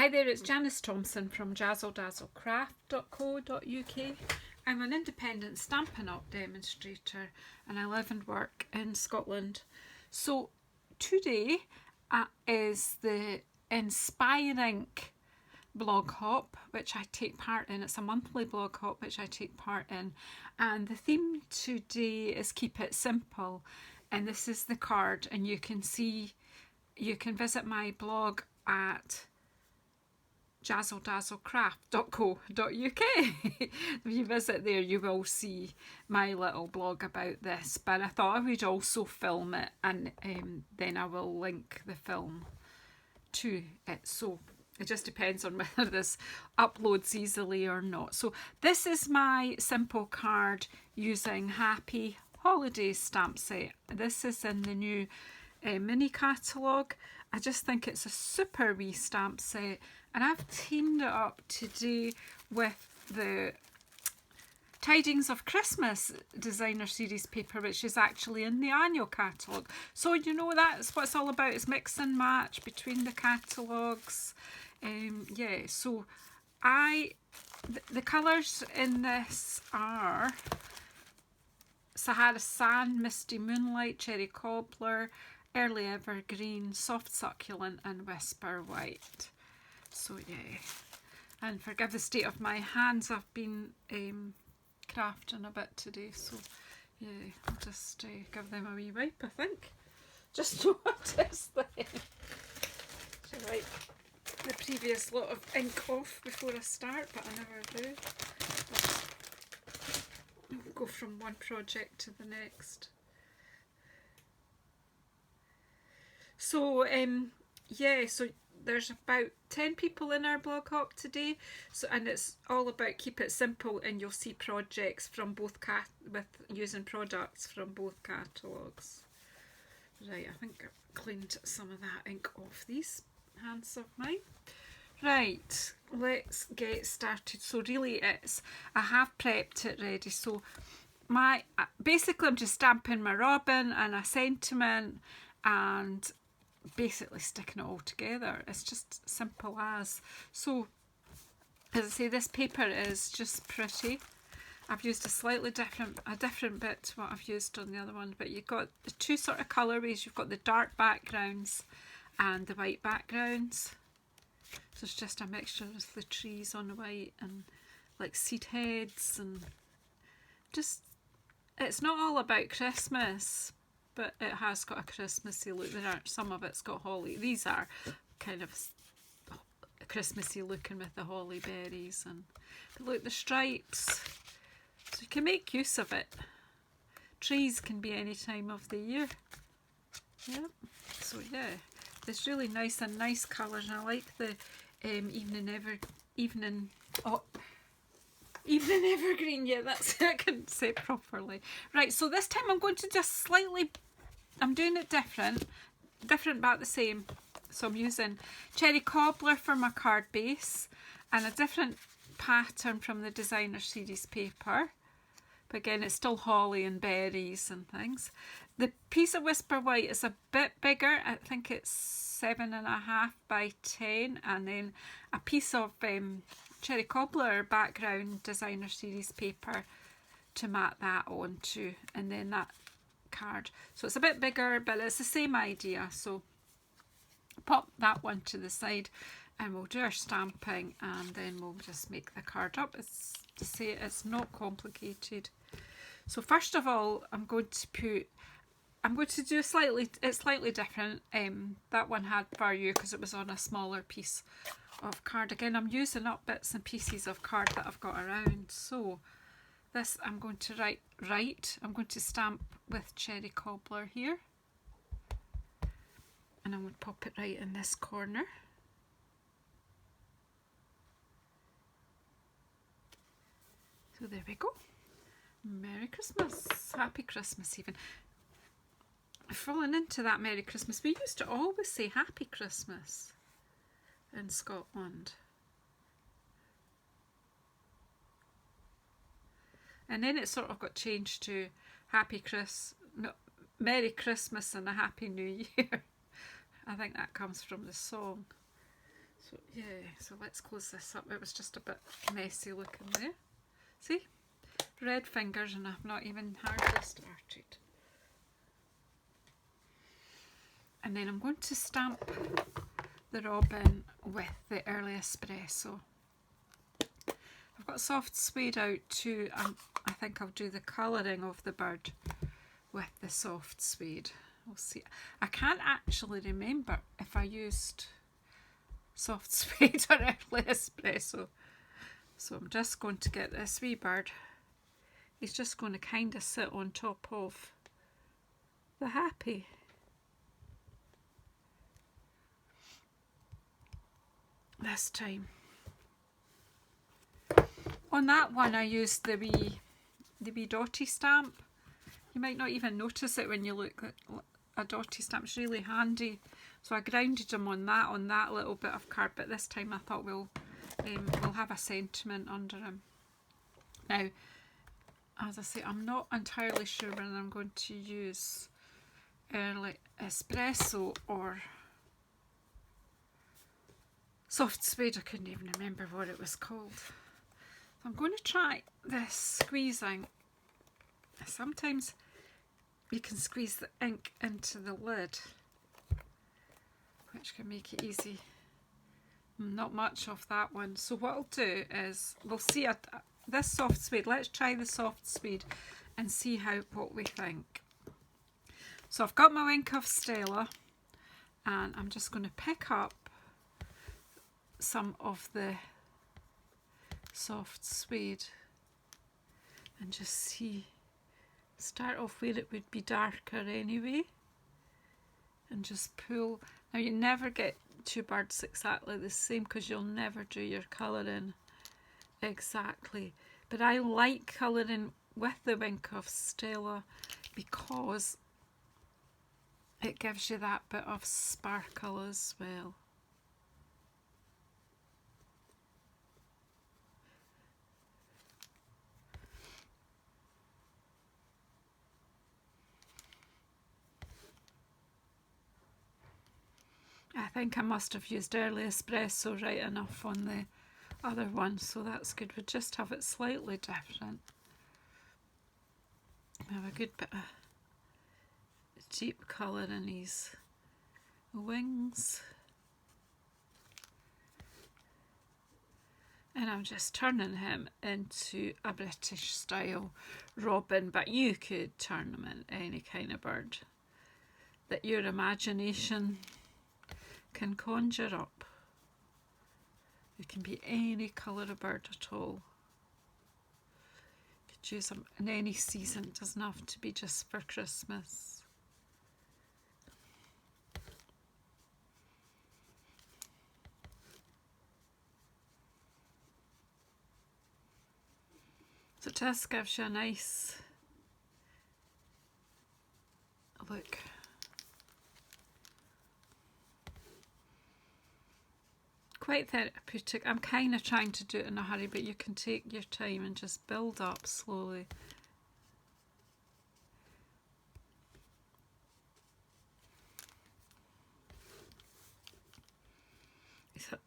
Hi there, it's Janice Thompson from JazzleDazzleCraft.co.uk. I'm an independent Stampin' Up! Demonstrator and I live and work in Scotland. So today is the InspireInk blog hop, which I take part in. It's a monthly blog hop which I take part in, and the theme today is Keep It Simple, and this is the card, and you can visit my blog at JazzleDazzleCraft.co.uk. If you visit there, you will see my little blog about this, but I thought I would also film it, and then I will link the film to it. So it just depends on whether this uploads easily or not. So this is my simple card using Happy Holidays stamp set. This is in the new mini catalogue. I just think it's a super wee stamp set, and I've teamed it up today with the Tidings of Christmas designer series paper, which is actually in the annual catalogue. So you know, that's what it's all about, is mix and match between the catalogues. Yeah, so the colours in this are Sahara Sand, Misty Moonlight, Cherry Cobbler, Early Evergreen, Soft Succulent and Whisper White. So yeah, and forgive the state of my hands, I've been crafting a bit today, so yeah, I'll just give them a wee wipe, I think, just to notice them. To wipe the previous lot of ink off before I start, but I never do. I'll go from one project to the next. So yeah, so there's about 10 people in our blog hop today, so, and it's all about Keep It Simple, and you'll see projects from both with using products from both catalogues. Right, I think I've cleaned some of that ink off these hands of mine. Right, let's get started. So really I have prepped it ready. So basically I'm just stamping my robin and a sentiment and basically sticking it all together. It's just simple as. So as I say, this paper is just pretty. I've used a different bit to what I've used on the other one, but you've got the two sort of colourways. You've got the dark backgrounds and the white backgrounds. So it's just a mixture of the trees on the white and like seed heads, and just, it's not all about Christmas, but it has got a Christmassy look. Some of it's got holly. These are kind of Christmassy looking with the holly berries, and but look, the stripes. So you can make use of it. Trees can be any time of the year. Yeah. So yeah, it's really nice and nice colours, and I like the evening evergreen. Yeah, that's it. I couldn't say it properly. Right, so this time I'm going to just I'm doing it different but the same. So I'm using Cherry Cobbler for my card base and a different pattern from the designer series paper. But again, it's still holly and berries and things. The piece of Whisper White is a bit bigger. I think it's 7.5 by 10, and then a piece of Cherry Cobbler background designer series paper to mat that onto, and then that card. So it's a bit bigger, but it's the same idea. So pop that one to the side and we'll do our stamping, and then we'll just make the card up. It's to say, it's not complicated. So first of all, I'm going to do it's slightly different. That one had for you because it was on a smaller piece of card. Again, I'm using up bits and pieces of card that I've got around. So this I'm going to I'm going to stamp with Cherry Cobbler here, and I'm going to pop it right in this corner. So there we go. Merry Christmas. Happy Christmas even. I've fallen into that Merry Christmas. We used to always say Happy Christmas in Scotland. And then it sort of got changed to Merry Christmas and a Happy New Year. I think that comes from the song. So So yeah, so let's close this up. It was just a bit messy looking there. See? Red fingers and I've not even hardly started. And then I'm going to stamp the robin with the early espresso. I've got soft suede out too. I think I'll do the colouring of the bird with the soft suede. We'll see. I can't actually remember if I used soft suede or early espresso. So I'm just going to get this wee bird. He's just going to kind of sit on top of the happy. This time. On that one I used the wee dotty stamp. You might not even notice it when you look at a dotty stamp. It's really handy. So I grounded them on that little bit of card, but this time I thought we'll have a sentiment under him. Now, as I say, I'm not entirely sure whether I'm going to use early espresso or soft suede. I couldn't even remember what it was called. So I'm going to try this squeezing. Sometimes you can squeeze the ink into the lid, which can make it easy. Not much of that one. So what I'll do is, we'll see this soft suede. Let's try the soft suede and see what we think. So I've got my Wink of Stella, and I'm just going to pick up some of the soft suede and just see. Start off where it would be darker anyway, and just pull. Now you never get two birds exactly the same because you'll never do your colouring exactly, but I like colouring with the Wink of Stella because it gives you that bit of sparkle as well. I think I must have used early espresso right enough on the other one, so that's good. We just have it slightly different. We have a good bit of deep colour in his wings. And I'm just turning him into a British style robin, but you could turn him into any kind of bird that your imagination can conjure up. It can be any colour of bird at all. You could use them in any season. It doesn't have to be just for Christmas. So it just gives you a nice look. Quite therapeutic. I'm kind of trying to do it in a hurry, but you can take your time and just build up slowly.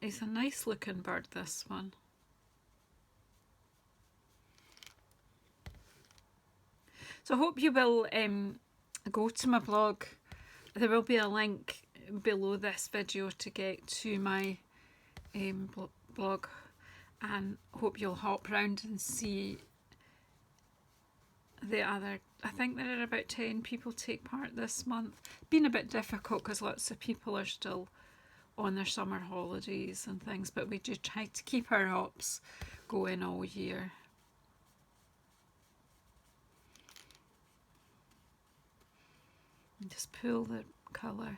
It's a nice looking bird, this one. So I hope you will go to my blog. There will be a link below this video to get to my blog, and hope you'll hop round and see the other. I think there are about 10 people take part this month. Been a bit difficult because lots of people are still on their summer holidays and things, but we do try to keep our hops going all year. And just pull the colour.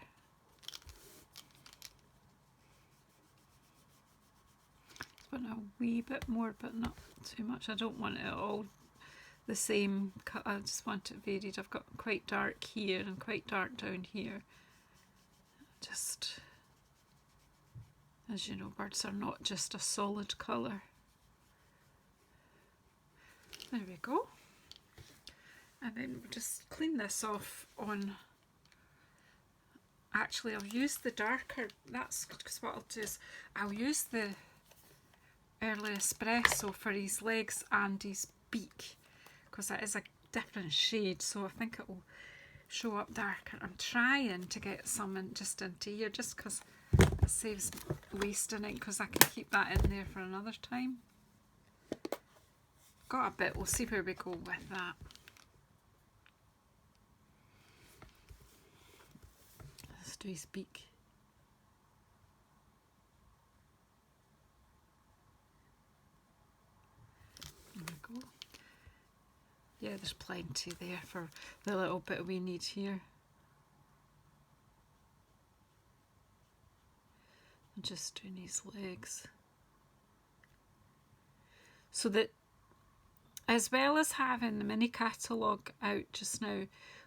But a wee bit more, but not too much. I don't want it all the same. I just want it varied. I've got quite dark here and quite dark down here. Just, as you know, birds are not just a solid colour. There we go. And then we'll just clean this off on actually I'll use the darker, that's because what I'll do is I'll use the early espresso for his legs and his beak, because that is a different shade, so I think it will show up darker. I'm trying to get some just into here, just because it saves wasting it, because I can keep that in there for another time. Got a bit, we'll see where we go with that. Let's do his beak. There we go. Yeah, there's plenty there for the little bit we need here. I'm just doing his legs. So that, as well as having the mini catalogue out just now,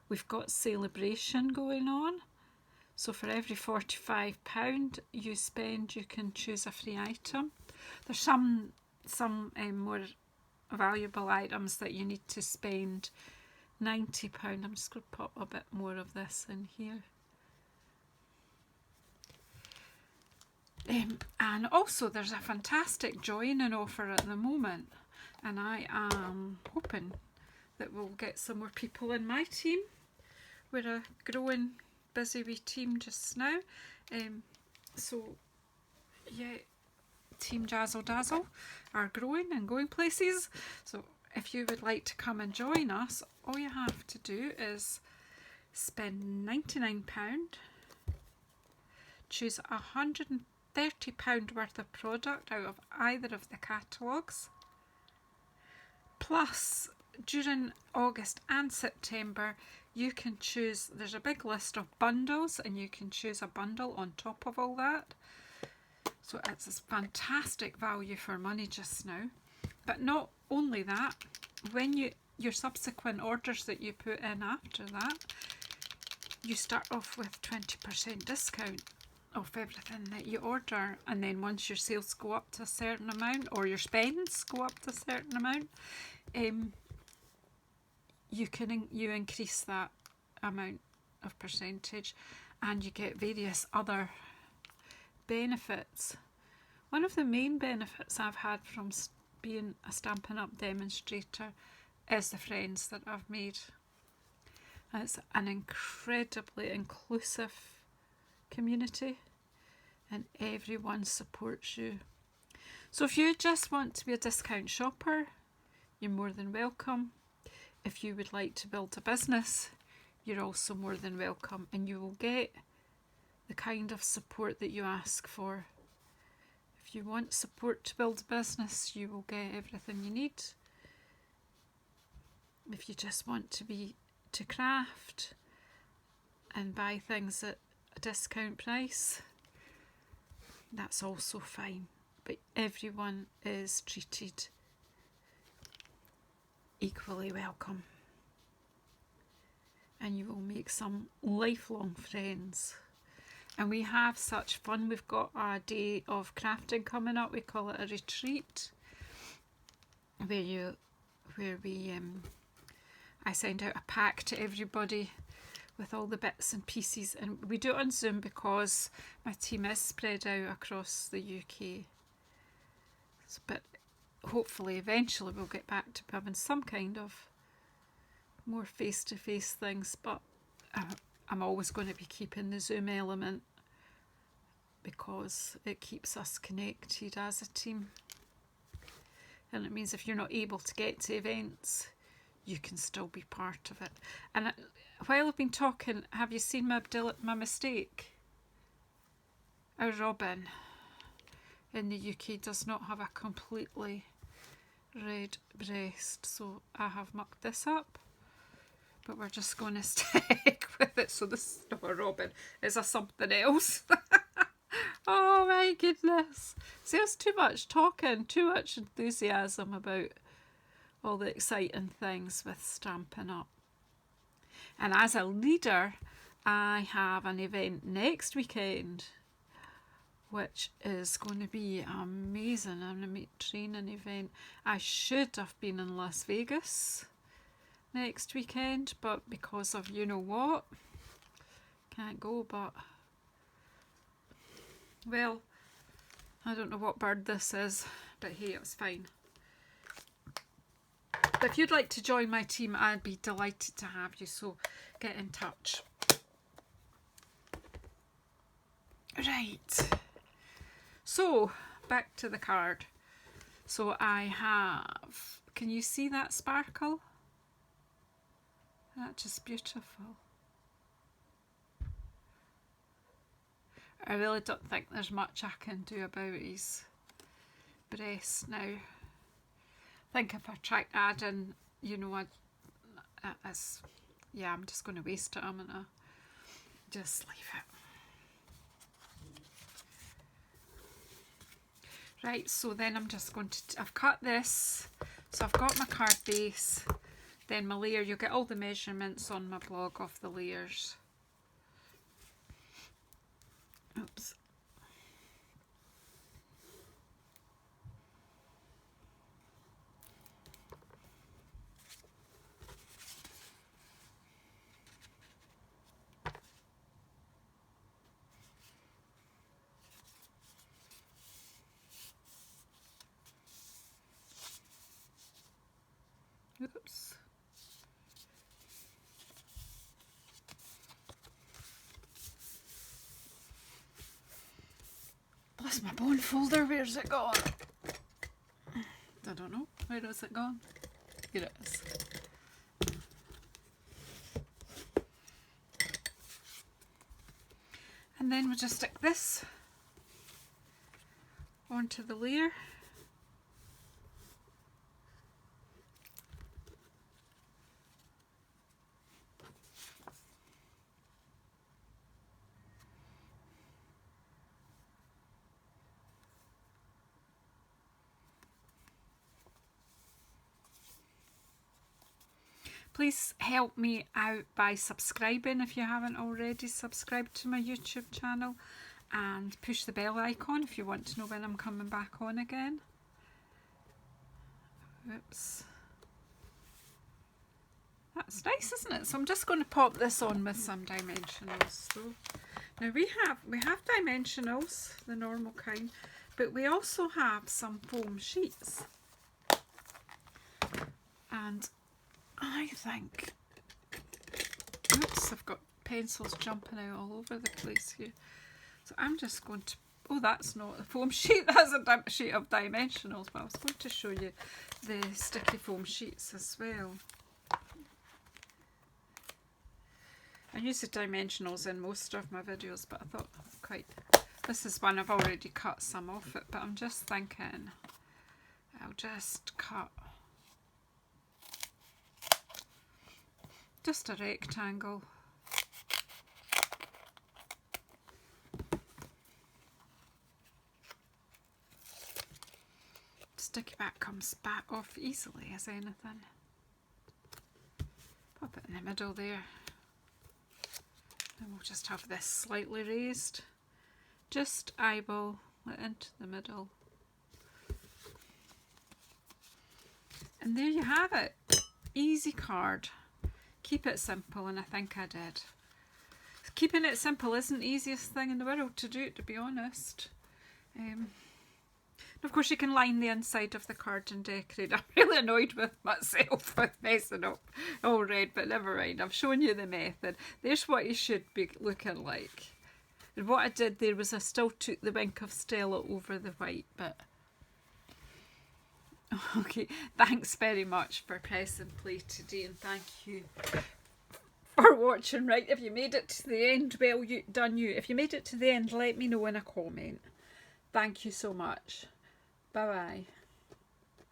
we've got celebration going on. So for every £45 you spend, you can choose a free item. There's some more valuable items that you need to spend £90. I'm just going to pop a bit more of this in here. And also there's a fantastic joining offer at the moment, and I am hoping that we'll get some more people in my team. We're a growing, busy wee team just now. So yeah, Team Jazzle Dazzle are growing and going places. So if you would like to come and join us, all you have to do is spend £99, choose £130 worth of product out of either of the catalogues, plus during August and September you can choose, there's a big list of bundles, and you can choose a bundle on top of all that. So it's a fantastic value for money just now. But not only that, when your subsequent orders that you put in after that, you start off with 20% discount off everything that you order, and then once your sales go up to a certain amount, or your spends go up to a certain amount, you increase that amount of percentage, and you get various other benefits. One of the main benefits I've had from being a Stampin' Up demonstrator is the friends that I've made. And it's an incredibly inclusive community, and everyone supports you. So if you just want to be a discount shopper, you're more than welcome. If you would like to build a business, you're also more than welcome, and you will get the kind of support that you ask for. If you want support to build a business, you will get everything you need. If you just want to craft and buy things at a discount price, that's also fine. But everyone is treated equally welcome, and you will make some lifelong friends. And we have such fun. We've got a day of crafting coming up. We call it a retreat, where I send out a pack to everybody with all the bits and pieces, and we do it on Zoom because my team is spread out across the UK. But hopefully eventually we'll get back to having some kind of more face-to-face things, but I'm always going to be keeping the Zoom element because it keeps us connected as a team, and it means if you're not able to get to events, you can still be part of it. And while I've been talking, have you seen my mistake? Our robin in the UK does not have a completely red breast, so I have mucked this up, but we're just going to stick with it. So this is not a robin, it's a something else. Oh my goodness. See, there's too much talking, too much enthusiasm about all the exciting things with Stampin' Up. And as a leader, I have an event next weekend, which is going to be amazing. I'm going to make a training event. I should have been in Las Vegas next weekend, but because of you know what, can't go. But Well, I don't know what bird this is, but hey, it's fine. But if you'd like to join my team, I'd be delighted to have you, so get in touch. Right, so back to the card. So I have, can you see that sparkle? That's just beautiful. I really don't think there's much I can do about his breast now. I think if I try to add in, you know, yeah, I'm just going to waste it. I'm going to just leave it. Right, so then I'm just going to, I've cut this, so I've got my card base, then my layer. You'll get all the measurements on my blog of the layers. Oops. Oops. Bless my bone folder, where's it gone? I don't know. Where is it gone? Here it is. And then we'll just stick this onto the layer. Please help me out by subscribing if you haven't already subscribed to my YouTube channel, and push the bell icon if you want to know when I'm coming back on again. Oops. That's nice, isn't it? So I'm just going to pop this on with some dimensionals. So now we have dimensionals, the normal kind, but we also have some foam sheets. And I think, oops, I've got pencils jumping out all over the place here. So I'm just going to, oh, that's not a foam sheet, that's a sheet of dimensionals, but I was going to show you the sticky foam sheets as well. I use the dimensionals in most of my videos, but I thought this is one I've already cut some off it, but I'm just thinking I'll just cut just a rectangle. Sticky back comes back off easily as anything. Pop it in the middle there. And we'll just have this slightly raised. Just eyeball it into the middle. And there you have it. Easy card. Keep it simple, and I think I did. Keeping it simple isn't the easiest thing in the world to do, to be honest. Of course, you can line the inside of the card and decorate. I'm really annoyed with myself with messing up all red, but never mind. I've shown you the method. There's what you should be looking like. And what I did there was I still took the wink of Stella over the white bit. Okay, thanks very much for pressing play today, and thank you for watching. Right, if you made it to the end, well done you. If you made it to the end, let me know in a comment. Thank you so much. Bye bye.